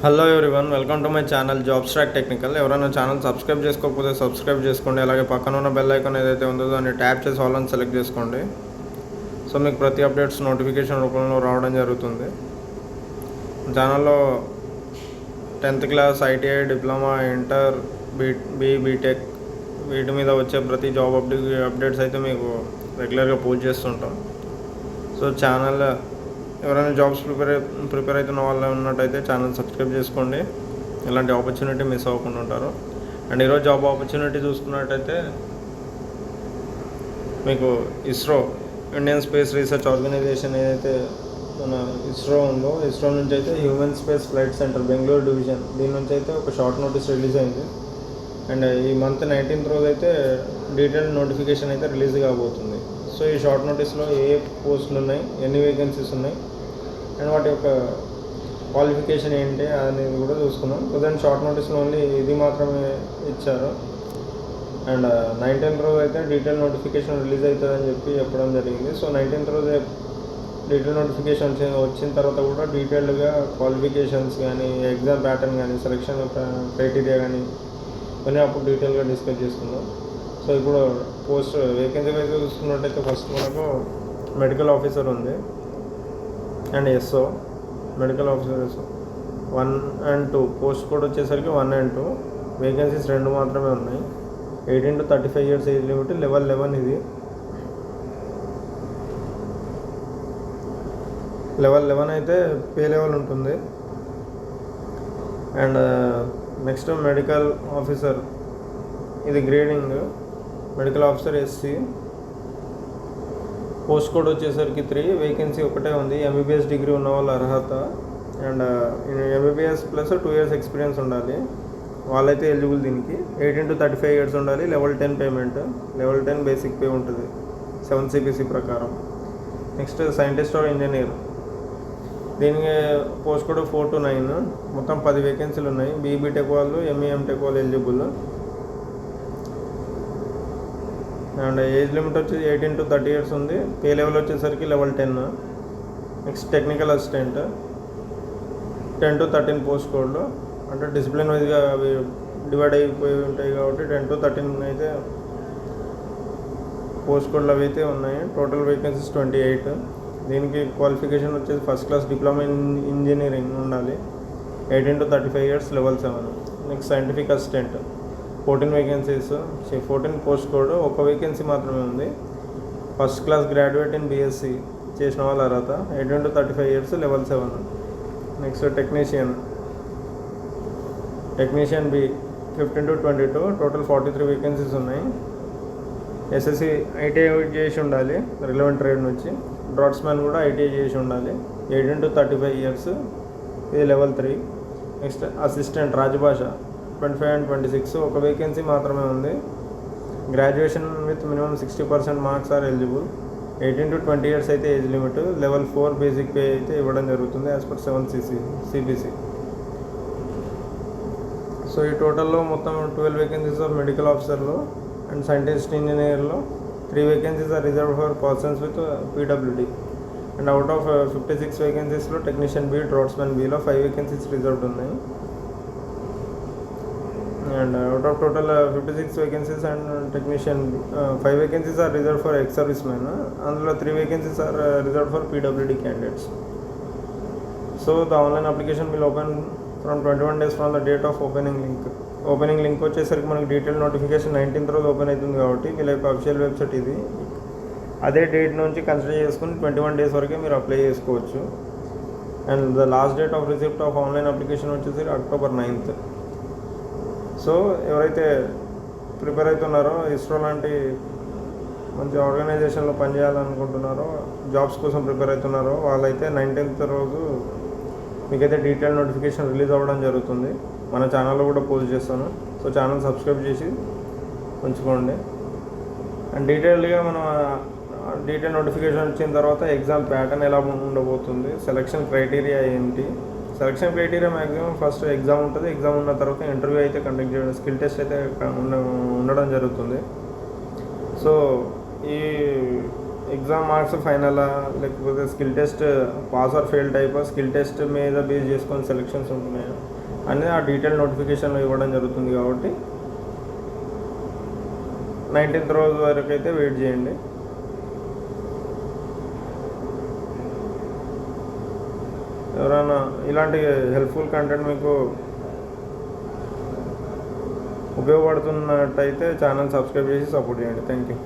Hello everyone, welcome to my channel jobs track technical. ఎవరైనా channel subscribe చేసుకోకపోతే subscribe చేసుకోండి. అలాగే పక్కన ఉన్న బెల్ ఐకాన్ ఏదైతే ఉందో దాన్ని ట్యాప్ చేసి ఆల్ అని సెలెక్ట్ చేసుకోండి. సో మీకు ప్రతి అప్డేట్స్ నోటిఫికేషన్ రూపంలో రావడం జరుగుతుంది. ఛానల్లో 10th class, ITI, diploma, inter, BTech వీటి మీద వచ్చే ప్రతి జాబ్ అప్డేట్స్ అయితే మీకు రెగ్యులర్గా పోస్ట్ చేస్తుంటాం. సో ఛానల్ ఎవరైనా జాబ్స్ ప్రిపేర్ అవుతున్న వాళ్ళు ఉన్నట్టయితే ఛానల్ సబ్స్క్రైబ్ చేసుకోండి. ఇలాంటి ఆపర్చునిటీ మిస్ అవ్వకుండా ఉంటారు. అండ్ ఈరోజు జాబ్ ఆపర్చునిటీ చూసుకున్నట్టయితే మీకు ISRO, Indian space research organisation ఏదైతే మన ఇస్రో ఉందో, ఇస్రో నుంచి అయితే human space flight centre Bengaluru division, దీని నుంచి అయితే ఒక షార్ట్ నోటీస్ రిలీజ్ అయింది. అండ్ ఈ మంత్ 19th రోజు అయితే డీటెయిల్డ్ నోటిఫికేషన్ అయితే రిలీజ్ కాబోతుంది. సో ఈ షార్ట్ నోటీస్లో ఏ పోస్టులు ఉన్నాయి, ఎన్ని వేకెన్సీస్ ఉన్నాయి, అండ్ వాటి యొక్క క్వాలిఫికేషన్ ఏంటి అనేది కూడా చూసుకున్నాం. ప్రజెంట్ షార్ట్ నోటీస్లో ఓన్లీ ఇది మాత్రమే ఇచ్చారు. అండ్ 19th రోజు అయితే డీటెయిల్ నోటిఫికేషన్ రిలీజ్ అవుతుందని చెప్పడం జరిగింది. సో 19th రోజు డీటెయిల్ నోటిఫికేషన్ వచ్చిన తర్వాత కూడా డీటెయిల్డ్గా క్వాలిఫికేషన్స్ కానీ, ఎగ్జామ్ ప్యాటర్న్ కానీ, సెలక్షన్ క్రైటీరియా కానీ ఇవన్నీ అప్పుడు డీటెయిల్గా డిస్కస్ చేసుకుందాం. సో ఇప్పుడు పోస్ట్ వేకెన్సీ వైజ్ చూసుకున్నట్టయితే ఫస్ట్ మనకు మెడికల్ ఆఫీసర్ ఉంది and SO, medical officer SO 1 and 2 post code వచ్చేసరికి 1 and 2 వేకెన్సీస్ 2 మాత్రమే ఉన్నాయి. 18 to 35 years age limit, level 11 ఇది. లెవెల్ 11 అయితే పే లెవెల్ ఉంటుంది. అండ్ నెక్స్ట్ మెడికల్ ఆఫీసర్, ఇది grading medical officer SC, post code వచ్చేసరికి 3, వేకెన్సీ ఒకటే ఉంది. ఎంబీబీఎస్ డిగ్రీ ఉన్న వాళ్ళ అర్హత, and MBBS plus 2 years experience ఉండాలి, వాళ్ళైతే ఎలిజిబుల్ దీనికి. 18 to 35 years ఉండాలి. Level 10 payment, level 10 basic pay ఉంటుంది 7 CPC ప్రకారం. నెక్స్ట్ సైంటిస్ట్ ఆర్ ఇంజనీర్, దీనికి పోస్ట్ కోడ్ 4 to 9, మొత్తం 10 వేకెన్సీలు ఉన్నాయి. బీటెక్ వాళ్ళు, ఎంటెక్ వాళ్ళు ఎలిజిబుల్. అండ్ ఏజ్ లిమిట్ వచ్చి 18 to 30 years ఉంది. పే లెవెల్ వచ్చేసరికి level 10. Next technical assistant 10 to 13 post కోడ్లు, అంటే డిసిప్లిన్ వైజ్గా అవి డివైడ్ అయిపోయి ఉంటాయి కాబట్టి 10 to 13 అయితే పోస్ట్ కోడ్లు అవి అయితే ఉన్నాయి. Total vacancies 28. దీనికి క్వాలిఫికేషన్ వచ్చేసి first class diploma in engineering ఉండాలి. 18 to 35 years, level 7. Next scientific assistant 14 vacancies, 14 post code, ఒక వేకెన్సీ మాత్రమే ఉంది. First class graduate in BSc చేసిన వాళ్ళ అర్హత, 18 to 35 years, level 7. Next technician B 15 to 22, total 43 vacancies ఉన్నాయి. ఎస్ఎస్సి ఐటీఐ చేసి ఉండాలి రిలవెంట్ ట్రేడ్ నుంచి. డ్రాట్స్మెన్ కూడా ఐటీఐ చేసి ఉండాలి. 18 to 35 years, ఇది level 3. Next assistant Rajbhasha 25 and 26, ఒక వేకెన్సీ మాత్రమే ఉంది. Graduation with minimum 60% marks are eligible. 18 to 20 years అయితే age limit. Level 4 basic pay అయితే ఇవ్వడం జరుగుతుంది యాజ్ పర్ 7 CPC. సో ఈ టోటల్లో మొత్తం 12 వేకెన్సీస్ ఆఫ్ మెడికల్ ఆఫీసర్లో అండ్ సైంటిస్ట్ ఇంజనీర్లో 3 vacancies are reserve for persons with PWD. And out of 56 వేకెన్సీస్లో టెక్నీషియన్ బి, డ్రాట్స్మెన్ బిలో 5 వేకెన్సీస్ రిజర్వ్డ్ ఉన్నాయి. And out of total 56 vacancies and technician 5 vacancies are reserve for ex service men, అందులో 3 vacancies are reserve for PWD candidates. So the online application will open from 21 days from the date of opening link వచ్చేసరికి మనకి detail notification 19th రోజు open అవుతుంది కాబట్టి వీళ్ళ యొక్క official website ఇది. అదే డేట్ నుంచి కన్సిడర్ చేసుకుని 21 days వరకే మీరు అప్లై చేసుకోవచ్చు. And the last date of receipt of online application వచ్చేసి October 9th. సో ఎవరైతే ప్రిపేర్ అవుతున్నారో, ఇస్రో లాంటి మంచి ఆర్గనైజేషన్లో పనిచేయాలనుకుంటున్నారో, జాబ్స్ కోసం ప్రిపేర్ అవుతున్నారో వాళ్ళైతే 19th రోజు మీకైతే డీటెయిల్ నోటిఫికేషన్ రిలీజ్ అవ్వడం జరుగుతుంది. మన ఛానల్లో కూడా పోస్ట్ చేస్తాను. సో ఛానల్ సబ్స్క్రైబ్ చేసి ఉంచుకోండి. అండ్ డీటెయిల్డ్గా మనం డీటెయిల్ నోటిఫికేషన్ వచ్చిన తర్వాత ఎగ్జామ్ ప్యాటర్న్ ఎలా ఉండబోతుంది, సెలక్షన్ క్రైటీరియా ఏంటి. Selection criteria maximum first exam ఉంటుంది. ఎగ్జామ్ ఉన్న తర్వాత ఇంటర్వ్యూ అయితే కండక్ట్ చేయడం, స్కిల్ టెస్ట్ అయితే ఉండడం జరుగుతుంది. సో ఈ ఎగ్జామ్ మార్క్స్ ఫైనలా లేకపోతే skill test pass or fail type skill test మీద బేస్ చేసుకొని సెలెక్షన్స్ ఉంటున్నాయి. అనేది ఆ డీటెయిల్ నోటిఫికేషన్లో ఇవ్వడం జరుగుతుంది. కాబట్టి 19th రోజు వరకు అయితే వెయిట్ చేయండి. ఎవరైనా ఇలాంటి హెల్ప్ఫుల్ కంటెంట్ మీకు ఉపయోగపడుతున్నట్టయితే ఛానల్ సబ్స్క్రైబ్ చేసి సపోర్ట్ చేయండి. Thank you.